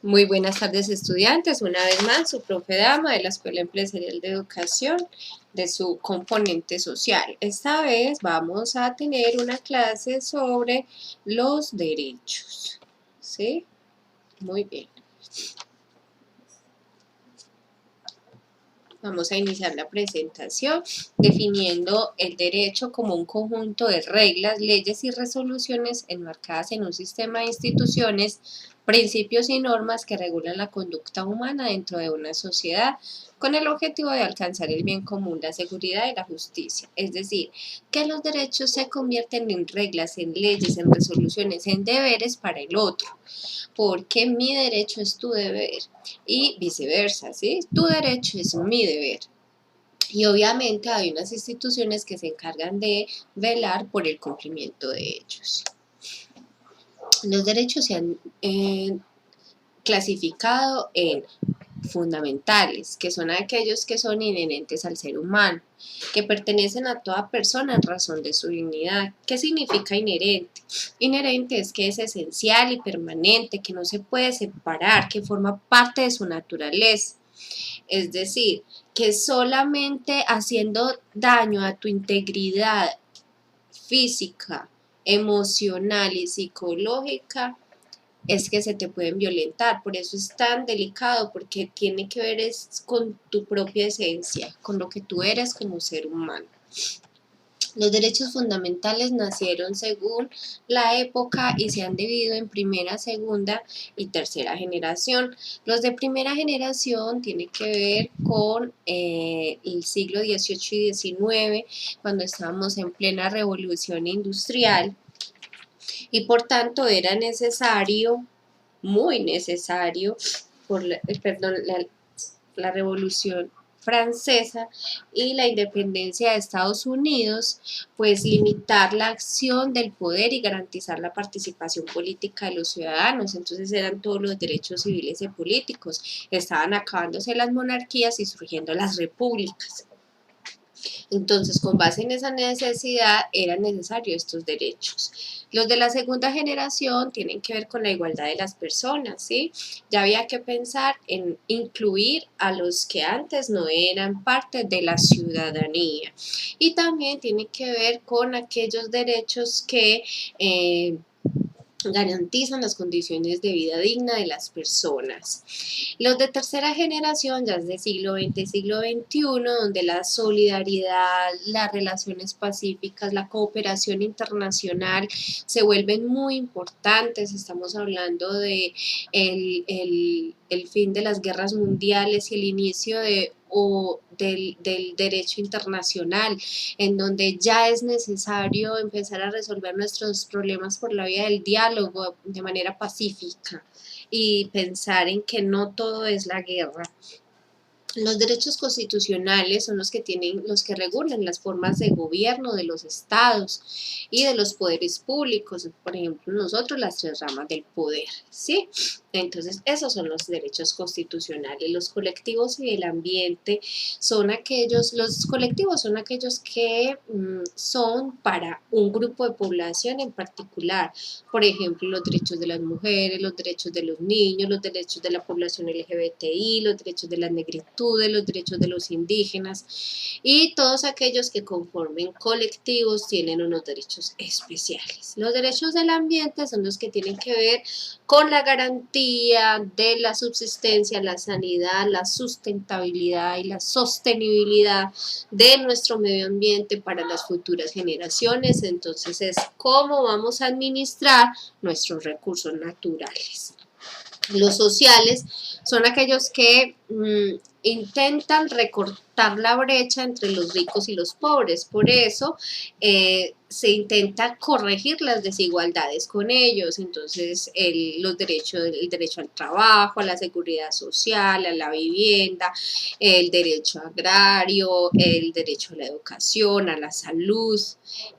Muy buenas tardes, estudiantes. Una vez más, su profe Dama de la Escuela Empresarial de Educación de su componente social. Esta vez vamos a tener una clase sobre los derechos. ¿Sí? Muy bien. Vamos a iniciar la presentación definiendo el derecho como un conjunto de reglas, leyes y resoluciones enmarcadas en un sistema de instituciones, principios y normas que regulan la conducta humana dentro de una sociedad con el objetivo de alcanzar el bien común, la seguridad y la justicia. Es decir, que los derechos se convierten en reglas, en leyes, en resoluciones, en deberes para el otro, porque mi derecho es tu deber y viceversa, ¿sí? Tu derecho es mi deber. Y obviamente hay unas instituciones que se encargan de velar por el cumplimiento de ellos. Los derechos se han clasificado en fundamentales, que son aquellos que son inherentes al ser humano, que pertenecen a toda persona en razón de su dignidad. ¿Qué significa inherente? Inherente es que es esencial y permanente, que no se puede separar, que forma parte de su naturaleza. Es decir, que solamente haciendo daño a tu integridad física, emocional y psicológica es que se te pueden violentar. Por eso es tan delicado, porque tiene que ver es con tu propia esencia, con lo que tú eres como ser humano. Los derechos fundamentales nacieron según la época y se han dividido en primera, segunda y tercera generación. Los de primera generación tienen que ver con el siglo XVIII y XIX, cuando estábamos en plena revolución industrial y por tanto era necesario, muy necesario, la revolución francesa y la independencia de Estados Unidos, pues limitar la acción del poder y garantizar la participación política de los ciudadanos. Entonces eran todos los derechos civiles y políticos. Estaban acabándose las monarquías y surgiendo las repúblicas. Entonces, con base en esa necesidad, eran necesarios estos derechos. Los de la segunda generación tienen que ver con la igualdad de las personas, ¿sí? Ya había que pensar en incluir a los que antes no eran parte de la ciudadanía. Y también tiene que ver con aquellos derechos que garantizan las condiciones de vida digna de las personas. Los de tercera generación ya es de siglo XX, siglo XXI, donde la solidaridad, las relaciones pacíficas, la cooperación internacional se vuelven muy importantes. Estamos hablando de el fin de las guerras mundiales y el inicio del derecho internacional, en donde ya es necesario empezar a resolver nuestros problemas por la vía del diálogo de manera pacífica y pensar en que no todo es la guerra. Los derechos constitucionales son los que regulan las formas de gobierno de los estados y de los poderes públicos, por ejemplo, nosotros las tres ramas del poder, ¿sí? Entonces, esos son los derechos constitucionales. Los colectivos y el ambiente los colectivos son aquellos que son para un grupo de población en particular, por ejemplo, los derechos de las mujeres, los derechos de los niños, los derechos de la población LGBTI, los derechos de las negritudes, los derechos de los indígenas y todos aquellos que conformen colectivos tienen unos derechos especiales. Los derechos del ambiente son los que tienen que ver con la garantía de la subsistencia, la sanidad, la sustentabilidad y la sostenibilidad de nuestro medio ambiente para las futuras generaciones. Entonces es cómo vamos a administrar nuestros recursos naturales. Los sociales son aquellos que intentan recortar la brecha entre los ricos y los pobres. Por eso se intenta corregir las desigualdades con ellos. Entonces, el derecho al trabajo, a la seguridad social, a la vivienda, el derecho agrario, el derecho a la educación, a la salud,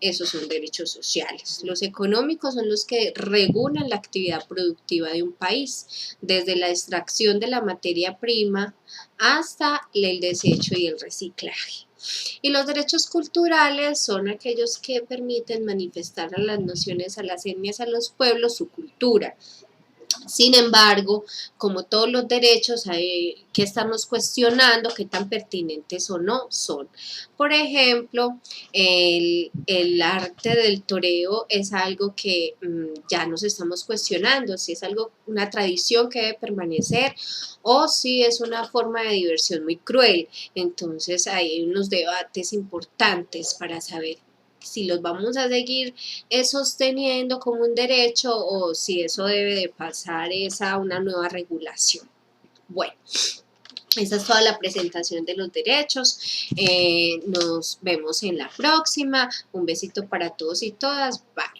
esos son derechos sociales. Los económicos son los que regulan la actividad productiva de un país, desde la extracción de la materia prima hasta el desecho y el reciclaje. Y los derechos culturales son aquellos que permiten manifestar a las naciones, a las etnias, a los pueblos su cultura. Sin embargo, como todos los derechos, hay que estarnos cuestionando qué tan pertinentes o no son. Por ejemplo, el arte del toreo es algo que ya nos estamos cuestionando, si es algo, una tradición que debe permanecer o si es una forma de diversión muy cruel. Entonces, hay unos debates importantes para saber si los vamos a seguir sosteniendo como un derecho o si eso debe de pasar es a una nueva regulación. Bueno, esa es toda la presentación de los derechos. Nos vemos en la próxima. Un besito para todos y todas. Bye.